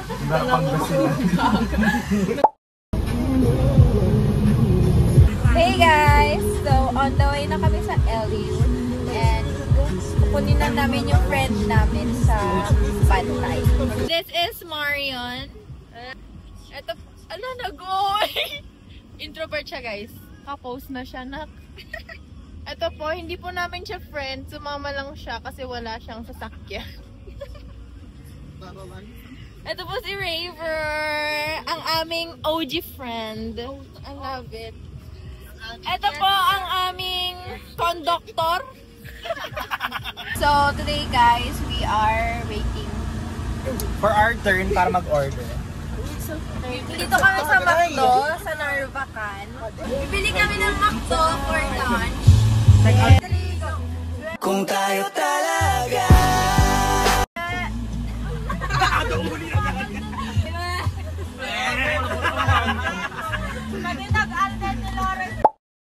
Hey guys! So, on the way na kami sa LU. And kukunin na namin yung friend namin sa Pantay. This is Marion. Ito, ano, nag-oy! Introvert siya guys. Ka-post na siya na. Ito po, hindi po namin siya friend. Sumama lang siya kasi wala siyang sasakyan. Ito po si Raver. Ang aming OG friend. I love it. Ito po ang aming conductor. So, today guys, we are waiting for our turn para mag-order. Dito kami sa McDo, sa Narvacan. Bibili kami ng McDo for lunch. Kung tayo talaga.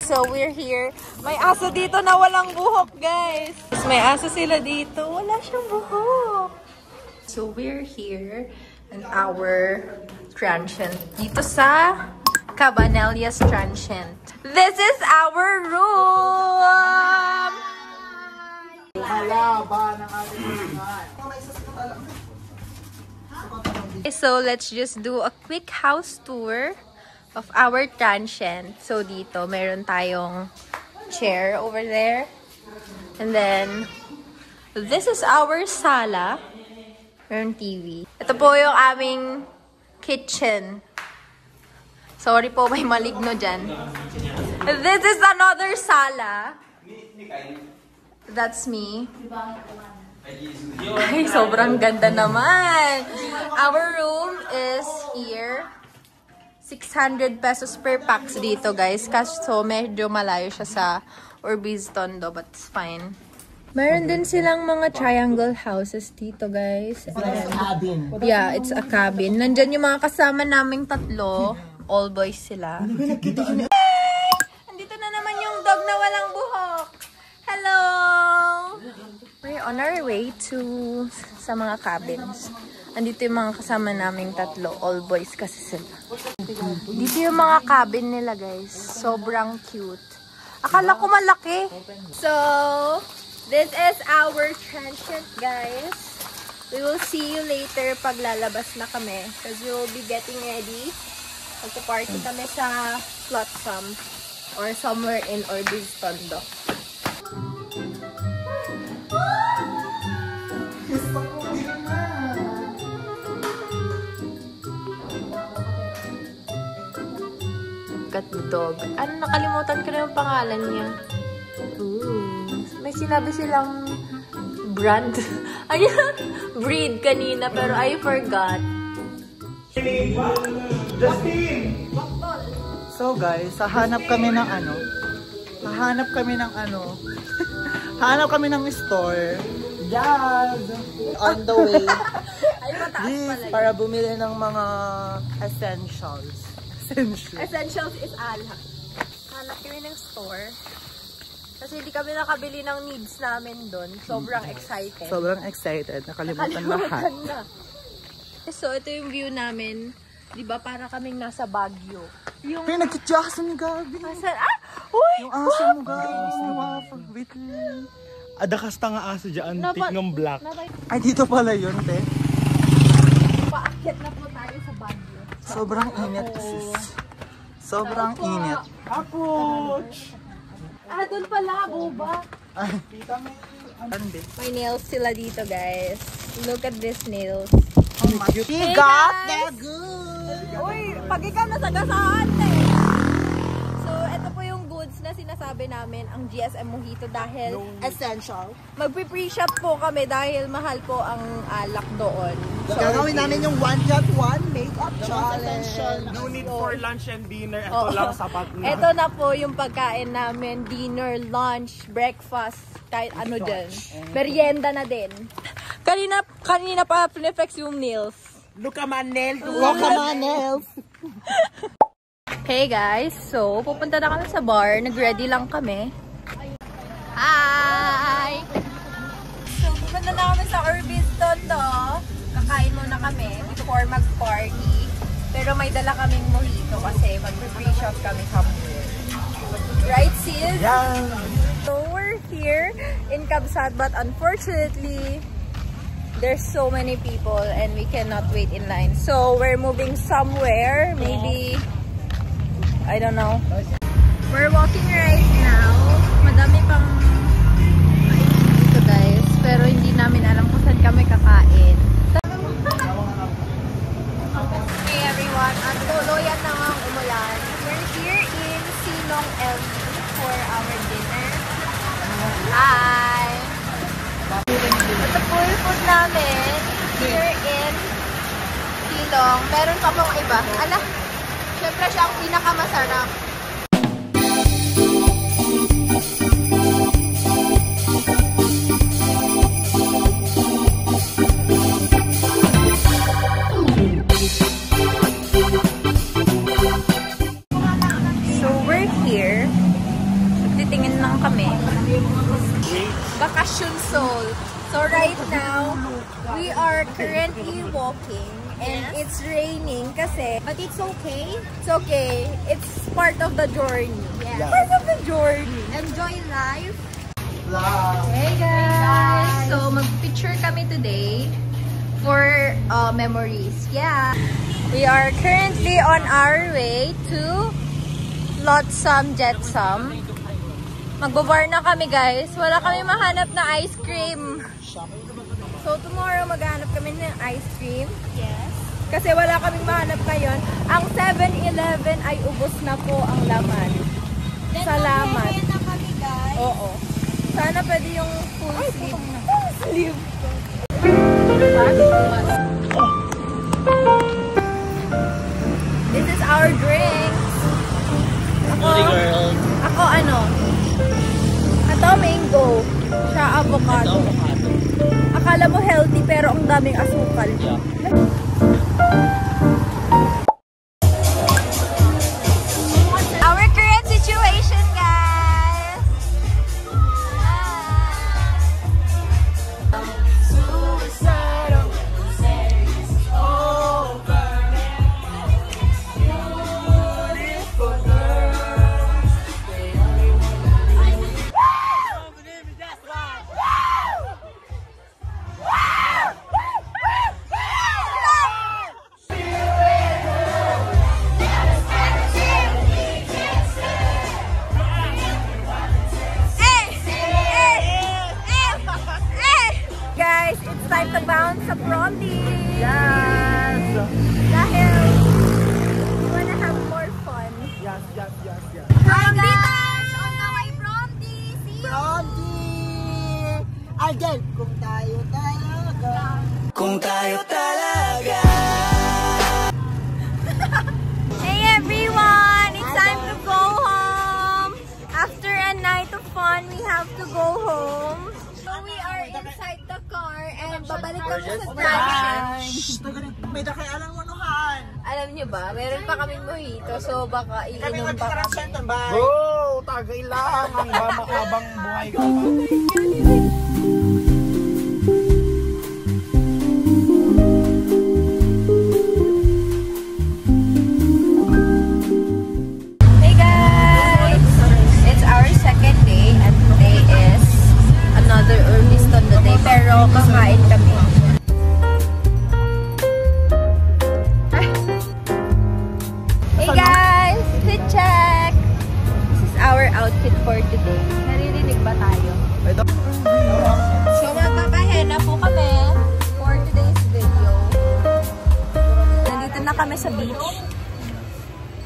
So, we're here. May aso dito na walang buhok, guys. May aso sila dito. Wala siyang buhok. So, we're here in our transient. Dito sa Cabanillas Transient. This is our room! So, let's just do a quick house tour of our transient. So, dito, meron tayong chair over there. And then, this is our sala. Meron TV. Ito po yung aming kitchen. Sorry po, may maligno dyan. This is another sala. That's me. Ay, sobrang ganda naman. Our room is here. 600 pesos per pax dito, guys. So, medyo malayo siya sa Orbiz Tondo, but it's fine. Meron din silang mga triangle houses dito, guys. And, yeah, it's a cabin. Nandyan yung mga kasama naming tatlo. All boys sila. Hey! Andito na naman yung dog na walang buhok. Hello! We're on our way to sa mga cabins. Andito yung mga kasama naming tatlo. All boys kasi sila. Dito yung mga cabin nila, guys. Sobrang cute. Akala ko malaki. So, this is our transient, guys. We will see you later pag lalabas na kami. Because we will be getting ready. Magpa-party kami sa Flotsam or somewhere in Orbiz Tondo. Dog. Ano, nakalimutan ko na yung pangalan niya. Ooh. May sinabi silang brand. Ayun, breed kanina, pero I forgot. So guys, hahanap kami ng hahanap kami ng store. Yes! On the way. Ay, mataas pala. Para bumili ng mga essentials. Essentials is alak. Hanap kami ng store. Kasi hindi kami nakabili ng needs namin doon. Sobrang excited. Sobrang excited. Nakalimutan lahat. Na. So, ito yung view namin. Diba, para kaming nasa Baguio. Yung... Pinagkityasan ni Gabi. Asan? Ah! Uy! Yung aso mo, Gabi. Wait lang. Adakas nga aso dyan. Tik ng black. Ay, dito pala yun, te. Paakyat na po tayo sa Baguio. Sobrang init, sis. Sobrang init. Approach! Ah, doon pala, boba. May nails sila dito, guys. Look at these nails. Oh my God. She got that good. Uy, pag ikaw nasagasaan eh. So, ito po yung goods na sinasabi namin, ang GSM Mojito dahil Essential. magpi-pre-shop po kami dahil mahal po ang alak doon. So, gagawin namin yung one shot one makeup challenge. No need for lunch and dinner. Ito lang sapat na. Ito na po yung pagkain namin. Dinner, lunch, breakfast, kahit ano dyan. Merienda na din. Kanina pa pineflex yung nails. Look at my nails. Look at my nails. Hey guys, so pupunta na kami sa bar. Nag-ready lang kami. Hi! So pupunta na kami sa Orbiz Tondo. Kakain muna muna kami before mag-party. Pero may dala kaming mojito kasi mag-free shop kami somewhere. Right, sis? Yeah. So we're here in Kabsat, but unfortunately, there's so many people and we cannot wait in line. So we're moving somewhere, maybe, I don't know. We're walking right now. Madami pang dito guys, pero hindi namin alam kung saan kami kakain. Hey everyone, ang tuluyan na nga umulan. We're here in Silong LV for our dinner. Hi! Ito po yung food namin here in Silong. Meron pa pong iba. Ala, syempre siya ang pinakamasarap. So we're here. Titingin lang kami. Bakasyon Seoul. So right now, we are currently walking and it's raining kasi. But it's okay. It's okay. It's part of the journey. Yeah. Part of the journey. Enjoy life. Hey guys! So mag-picture kami today for memories. Yeah. We are currently on our way to Lotsam Jetsam. Magbabar na kami guys. Wala kami mahanap na ice cream. So tomorrow maghanap kami ng ice cream. Yes. Kasi wala kaming mahanap ngayon. Ang 7-Eleven ay ubos na po ang laman. Salamat. Na kami guys. Oo. Sana pwede yung full sleeve. Full sleeve. This is our drinks. Ako ano? Ito mango. Siya avocado. Akala mo healthy pero ang daming asukal. Yeah. Our current situation, guys. Suicidal. Guys, it's time to bounce sa prom-day. Yes. Dahil we wanna have more fun. Yes. Hi guys! On the way prom-day! See you! Prom-day! Again, kung tayo talaga. Kung tayo talaga. Hey everyone! It's time to go home! After a night of fun, we have to go home. So we are inside the car and babalik kami sa junction. May dakay alang manuhan. Alam nyo ba, meron pa kaming mojito, so baka Kami iinom pa kami. Bro, tagay lang. Ang mahabang buhay ko. Hey guys! It's our second day and today is another Urmiston the day, pero kakain kami. Hey guys! Fit check! This is our outfit for today. Naririnig ba tayo? So magpapahena po kami for today's video. Nandito na kami sa beach.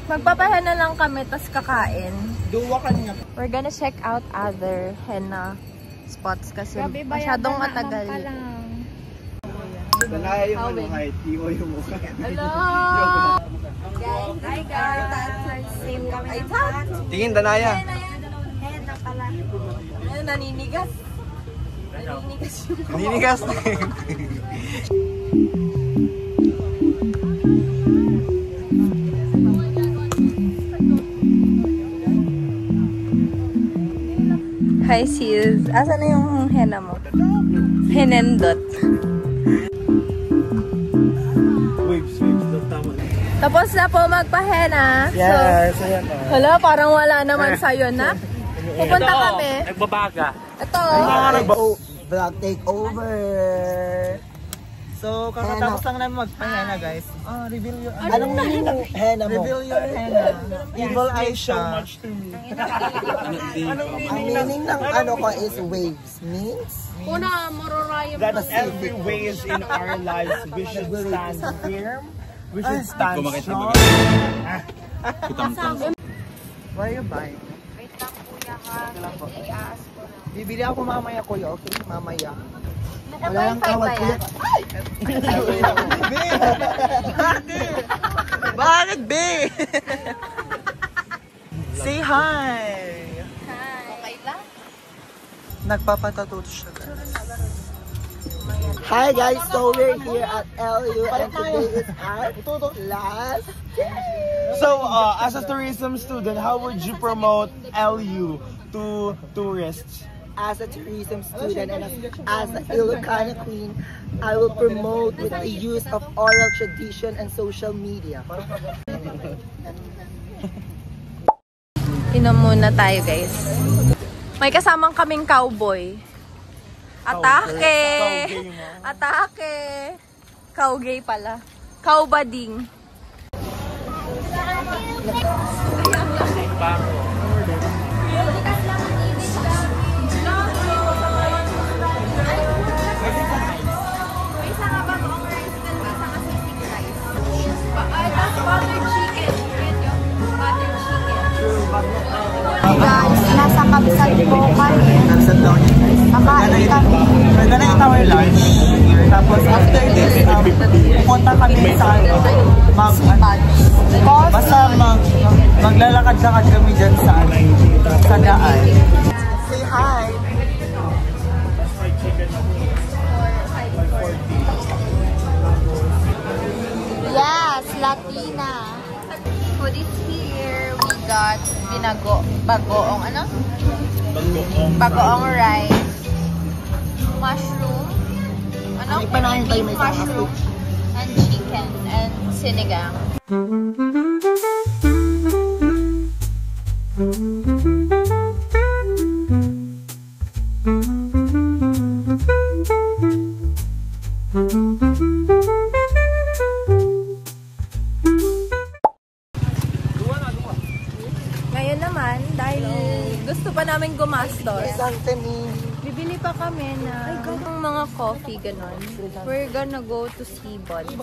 Magpapahena lang kami, tas kakain. Duwa ka niya. We're gonna check out other henna spots kasi masyadong matagal. Balaya yung ano, height. Iwa yung mukha. Hello! Guys, hi guys! Same kami ng hat. Tingin, Danaya. Henna pala. Ayun, naninigas. Naninigas yung Ninigas. Hi sis, asa na yung henna mo? Henendot. waves. Tama. Tapos na po magpahena. Yes, So, ayan o. hala, parang wala naman sa'yo na. Pupunta kami. Nagbabaga. Ito. Vlog takeover. So, kakatapos lang namin magpahena, guys. Reveal your... Anong meaning ng henna mo? Reveal your henna. Evil eye siya. Ang meaning ng ano ko is waves. Means? Una, marurayam That every ways in our lives, we should stand firm. We should stand strong. Why are you buying? Wait lang, kuya ha. Bibili ako mamaya, kuya. Okay? Mamaya. Wala lang kawat kuya. Bakit, be? Say hi! Okay lang. Nagpapatato siya, guys. Hi guys, so we're here at LU and today is our last day. So, as a tourism student, how would you promote LU to tourists? As a tourism student and as an Ilocana queen, I will promote with the use of oral tradition and social media. Inom muna tayo, guys. May kasamang kaming cowboy. Atake! Atake! Cowgay pala. Cowbading. Guys, nasa Kamsat po kami. Nagsat daw niya, guys. Kakain kami. We're gonna eat our lunch. Tapos after this, pupunta kami sa maglalakad-lakad kami dyan sa daan. Say hi! Yes, Latina. Food is here. We got bagoong ano? Bagoong rice. Mushroom. Ano? Beef mushroom. And chicken. And sinigang. Ngayon naman, dahil gusto pa namin gumastos, bibili pa kami na mga coffee, ganon. We're gonna go to Seabods.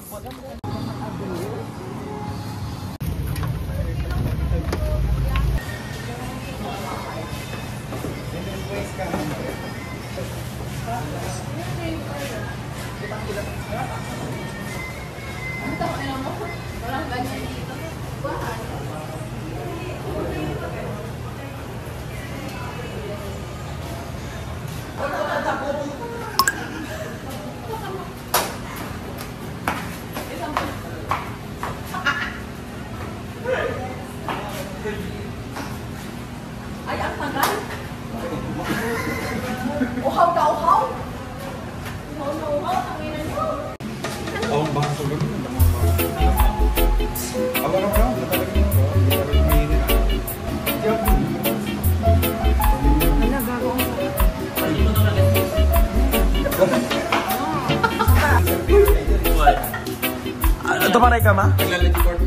Tumaray ka, ma?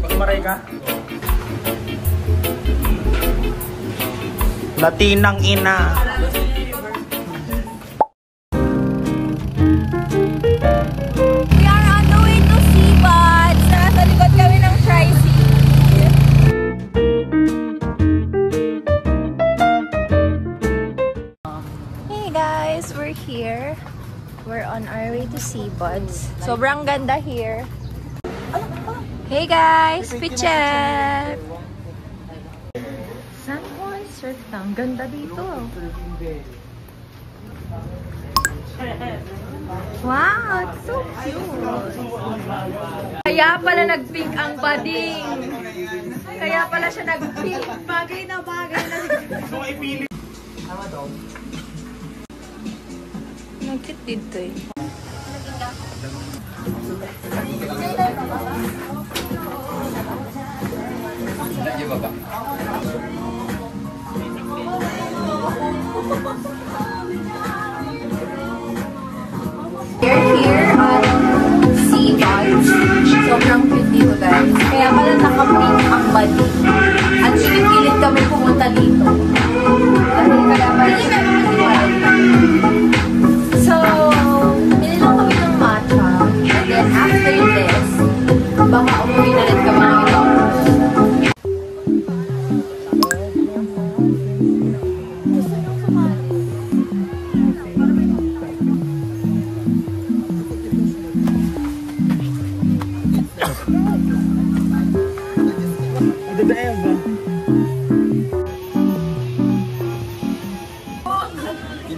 Tumaray ka? Latinang ina. We are on the way to Seabods. Nasa likod kami ng Tri-C. Hey guys, we're here. We're on our way to Seabods. Sobrang ganda here. Hey guys, picture! San Juan Surf Town. Ganda dito. Wow, it's so cute. Kaya pala nag-pink ang bading. Kaya pala siya nag-pink. Bagay na bagay na. Nag-cute dito eh. baka umuwi na rin kami ng ibang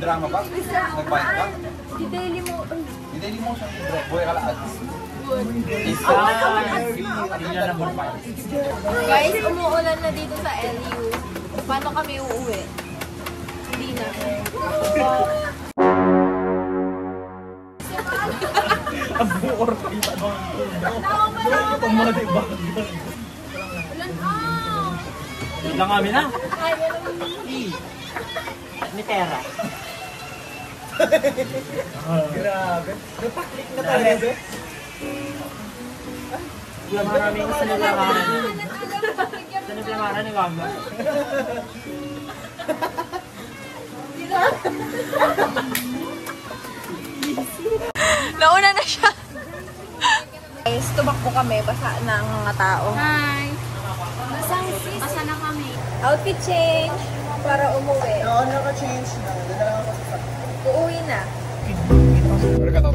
Drama ba? Nagbayad ka? Daily mo. Hindi mo siya libre. Buhay ka lahat. Guys, umuulan na dito sa LU. Paano kami uuwi? Hindi na. Ang buor pa yung tanong. Pamadi ba? Lang kami na. Ni pera. Grabe. Napaklik na talaga. Maraming sinulamaran. Sinulamaran ni Wamba. Nauna na siya. Guys, tumakbo kami. Basa na ang mga tao. Hi! Basa na kami. Outfit change para umuwi. Oo, naka-change na. Uuwi na. Pero ka